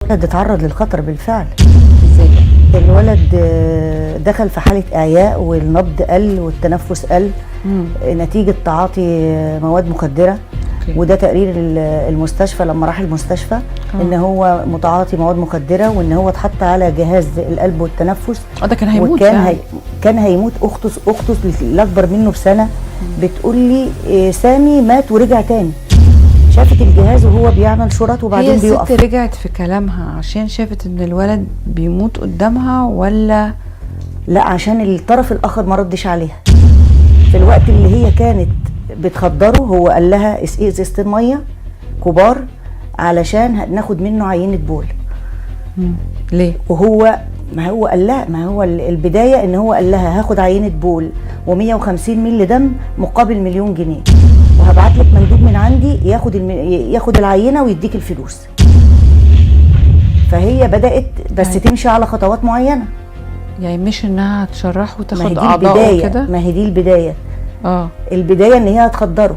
الولد اتعرض للخطر بالفعل. ازاي؟ الولد دخل في حالة إعياء والنبض قل والتنفس قل نتيجة تعاطي مواد مخدرة. وده تقرير المستشفى لما راح المستشفى ان هو متعاطي مواد مخدرة وان هو اتحط على جهاز القلب والتنفس. ده كان هيموت. وكان كان هيموت. اخته الاكبر منه بسنة بتقول لي سامي مات ورجع تاني. شافت الجهاز وهو بيعمل شرط وبعدين بيقف. هي الست رجعت في كلامها عشان شافت ان الولد بيموت قدامها ولا لا؟ عشان الطرف الاخر ما ردش عليها في الوقت اللي هي كانت بتخدره. هو قال لها اسقي ازازتين ميه كبار علشان ناخد منه عينه بول. ليه؟ وهو ما هو قال لها، ما هو البدايه ان هو قال لها هاخد عينه بول و150 مللي دم مقابل 1,000,000 جنيه وهبعت لك مندوب من عندي ياخد العينه ويديك الفلوس. فهي بدات بس تمشي على خطوات معينه، يعني مش انها تشرح وتاخد اعضاء كده. ما هي دي البدايه. البدايه ان هي هتخدره.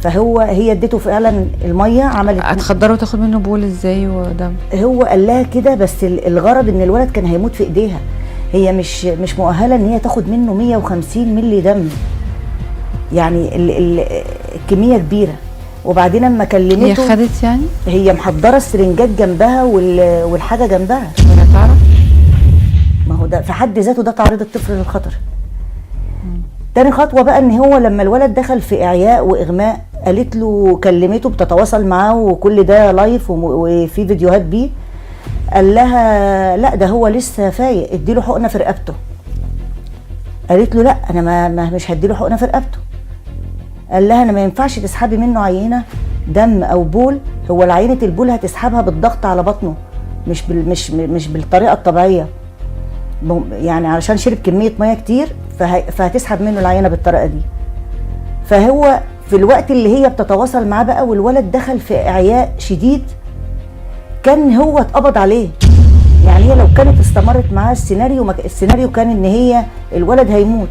هي اديته فعلا الميه. عملت هتخدره وتاخد منه بول ازاي ودم؟ هو قال لها كده بس الغرض ان الولد كان هيموت في ايديها. هي مش مؤهله ان هي تاخد منه 150 مللي دم، يعني الكميه كبيره. وبعدين اما كلمته هي خدت، يعني هي محضره السرنجات جنبها والحاجه جنبها. ولا تعرف؟ ما هو ده في حد ذاته ده تعريض الطفل للخطر. تاني خطوه بقى ان هو لما الولد دخل في اعياء واغماء قالت له، كلمته بتتواصل معاه وكل ده لايف وفي فيديوهات بيه. قال لها لا ده هو لسه فايق، اديله حقنه في رقبته. قالت له لا انا مش هديله حقنه في رقبته. قال لها انا ما ينفعش تسحبي منه عينه دم او بول. هو العينه البول هتسحبها بالضغط على بطنه مش بالطريقه الطبيعيه، يعني علشان شرب كميه ميه كتير فهتسحب منه العينه بالطريقه دي. فهو في الوقت اللي هي بتتواصل معاه بقى والولد دخل في اعياء شديد كان هو اتقبض عليه. يعني هي لو كانت استمرت معاه السيناريو كان ان هي الولد هيموت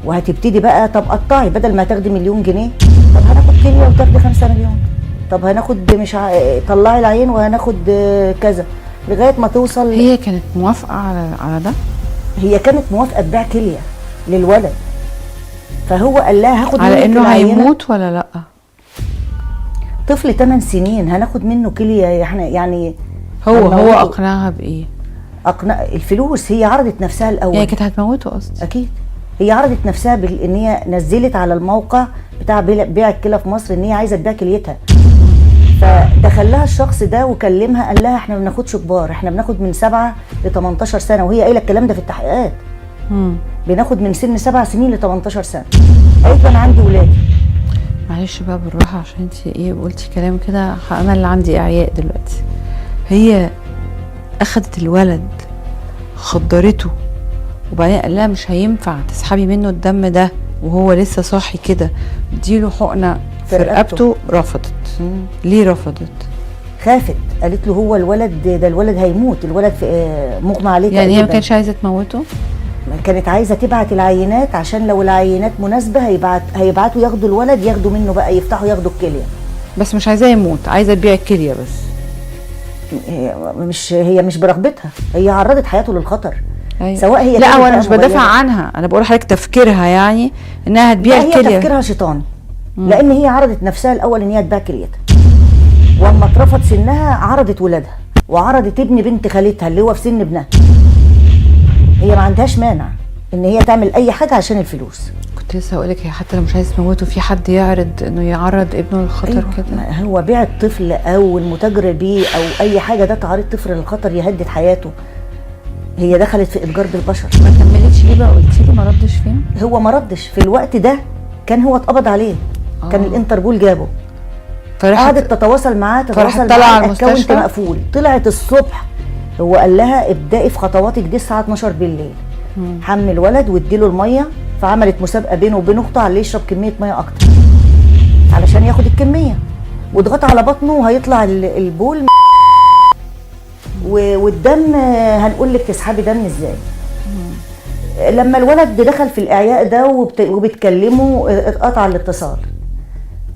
وهتبتدي بقى طب قطعي، بدل ما تاخدي 1,000,000 جنيه طب هناخد كليه وتاخدي 5 مليون، طب هناخد طلعي العين وهناخد كذا، لغايه ما توصل. هي كانت موافقه على ده؟ هي كانت موافقه تبيع كليه للولد. فهو قال لها هاخد على انه هيموت ولا لا؟ طفل 8 سنين هناخد منه كليه احنا يعني. هو اقنعها بايه؟ الفلوس. هي عرضت نفسها الاول. يعني كانت هتموته قصدي. اكيد هي عرضت نفسها ان هي نزلت على الموقع بتاع بيع الكلى في مصر ان هي عايزه تبيع كليتها. فدخل لها الشخص ده وكلمها قال لها احنا ما بناخدش كبار، احنا بناخد من 7 ل 18 سنه. وهي قايله الكلام ده في التحقيقات. بناخد من سن 7 سنين ل 18 سنه. قالت انا عندي ولادي. معلش بقى بالراحه عشان انت قلتي كلام كده. انا اللي عندي اعياء دلوقتي. هي اخدت الولد خدرته وبعدين قال لها مش هينفع تسحبي منه الدم ده وهو لسه صاحي كده، اديله حقنه في رقبته. رفضت. ليه رفضت؟ خافت. قالت له هو الولد هيموت، الولد مغمى عليه. يعني هي ما كانتش عايزه تموته؟ كانت عايزه تبعت العينات عشان لو العينات مناسبه هيبعتوا ياخدوا الولد، ياخدوا منه بقى، يفتحوا ياخدوا الكليه. بس مش عايزاه يموت، عايزه تبيع الكليه بس. هي مش برغبتها، هي عرضت حياته للخطر. أيوة. سواء هي لا هو انا مش بدافع عنها، انا بقول لحضرتك تفكيرها يعني انها هتبيع الكليه. هي تفكيرها شيطاني. لان هي عرضت نفسها الاول ان هي تبيع كليتها، واما اترفض سنها عرضت ولادها وعرضت ابن بنت خالتها اللي هو في سن ابنها. هي ما عندهاش مانع ان هي تعمل اي حاجه عشان الفلوس. كنت لسه هقول لك هي حتى لو مش عايز تموته في حد يعرض انه يعرض ابنه للخطر. أيوة. كده هو بيع الطفل او المتاجر بيه او اي حاجه ده تعريض طفل للخطر يهدد حياته. هي دخلت في اتجار بالبشر. ما كملتش ليه بقى؟ قلتي لي ما ردش فين؟ هو ما ردش في الوقت ده، كان هو اتقبض عليه. كان الانتربول جابه. قعدت تتواصل معاه الاكونت مقفول. طلعت الصبح هو قال لها ابدأي في خطواتك دي الساعه 12 بالليل. حمل ولد واديله الميه. فعملت مسابقه بينه وبين اخته على اللي يشرب كميه ميه اكتر علشان ياخد الكميه، وضغط على بطنه وهيطلع البول والدم. هنقول لك تسحبي دم ازاي. لما الولد دخل في الاعياء ده وبتكلمه اتقطع الاتصال.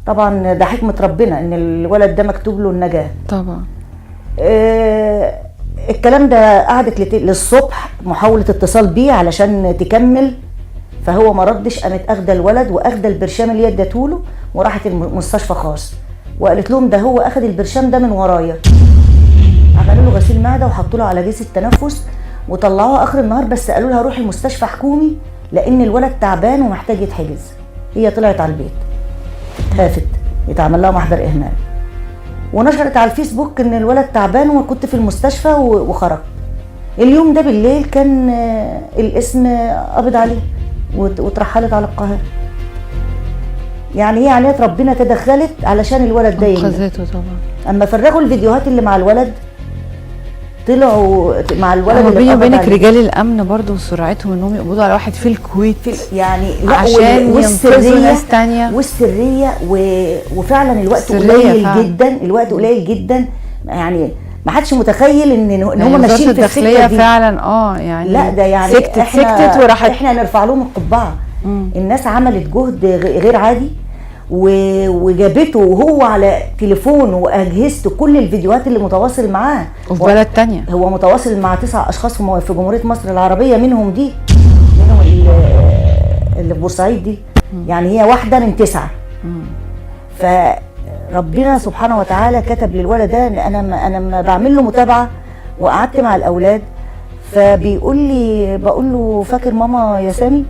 طبعا ده حكمه ربنا ان الولد ده مكتوب له النجاه. طبعا. الكلام ده قعدت للصبح محاولة اتصال بيه علشان تكمل، فهو ما ردش. قامت اخده الولد واخده البرشام اللي هي ادته وراحت المستشفى خاص، وقالت لهم ده هو اخد البرشام ده من ورايا. عملوا له غسيل معده وحطوا له على جهاز التنفس وطلعوها اخر النهار، بس قالوا لها روحي المستشفى حكومي لان الولد تعبان ومحتاج يتحجز. هي طلعت على البيت خافت يتعمل لها محضر اهمال، ونشرت على الفيسبوك ان الولد تعبان وكنت في المستشفى وخرج. اليوم ده بالليل كان الاسم قبض عليه واترحلت على القاهره. يعني هي عناية ربنا تدخلت علشان الولد ده ينجح. انقذته طبعا. اما فرغوا الفيديوهات اللي مع الولد طلعوا مع الولد اللي بيني وبينك عليه. رجال الامن برضو سرعتهم انهم يقبضوا على واحد في الكويت يعني لا عشان ينقذوا ناس تانية. والسريه وفعلا الوقت السرية قليل فعلا. جدا، الوقت قليل جدا. يعني ما حدش متخيل ان هم يعني ماشيين في الداخلية السكه دي فعلا يعني لا ده يعني سكتت وراحت. احنا نرفع لهم القبعه. الناس عملت جهد غير عادي وجابته وهو على تليفونه واجهزته كل الفيديوهات اللي متواصل معاه. وفي بلد تانية هو متواصل مع 9 اشخاص في جمهوريه مصر العربيه، منهم اللي في بورسعيد دي. يعني هي واحده من 9. فربنا سبحانه وتعالى كتب للولد ده. انا ما بعمل له متابعه وقعدت مع الاولاد، فبيقول لي بقول له فاكر ماما يا سامي؟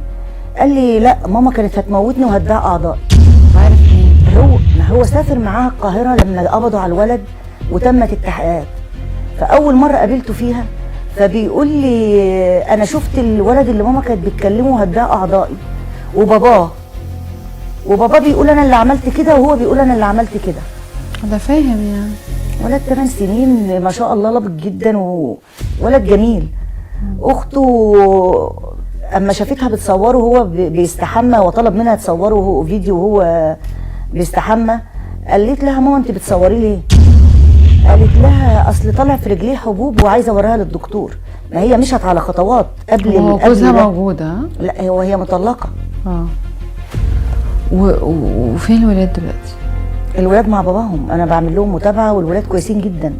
قال لي لا ماما كانت هتموتني وهتبيع اعضائي. عارف مين؟ هو سافر معاها القاهره لما قبضوا على الولد وتمت التحقيقات، فاول مره قابلته فيها فبيقول لي انا شفت الولد اللي ماما كانت بتكلمه هتبيع اعضائي، وباباه بيقول انا اللي عملت كده وهو بيقول انا اللي عملت كده. ده فاهم يعني. ولد 8 سنين ما شاء الله لبق جدا وولد جميل. اخته اما شافتها بتصوره وهو بيستحمى وطلب منها تصوره فيديو وهو بيستحمى، قالت لها ماما انت بتصوري ليه؟ قالت لها اصل طالع في رجليه حبوب وعايزه اوريها للدكتور. ما هي مشت على خطوات قبل هو جوزها موجود؟ ها؟ لا هي مطلقه. وفين الولاد دلوقتي؟ الولاد مع باباهم، انا بعمل لهم متابعه والولاد كويسين جدا.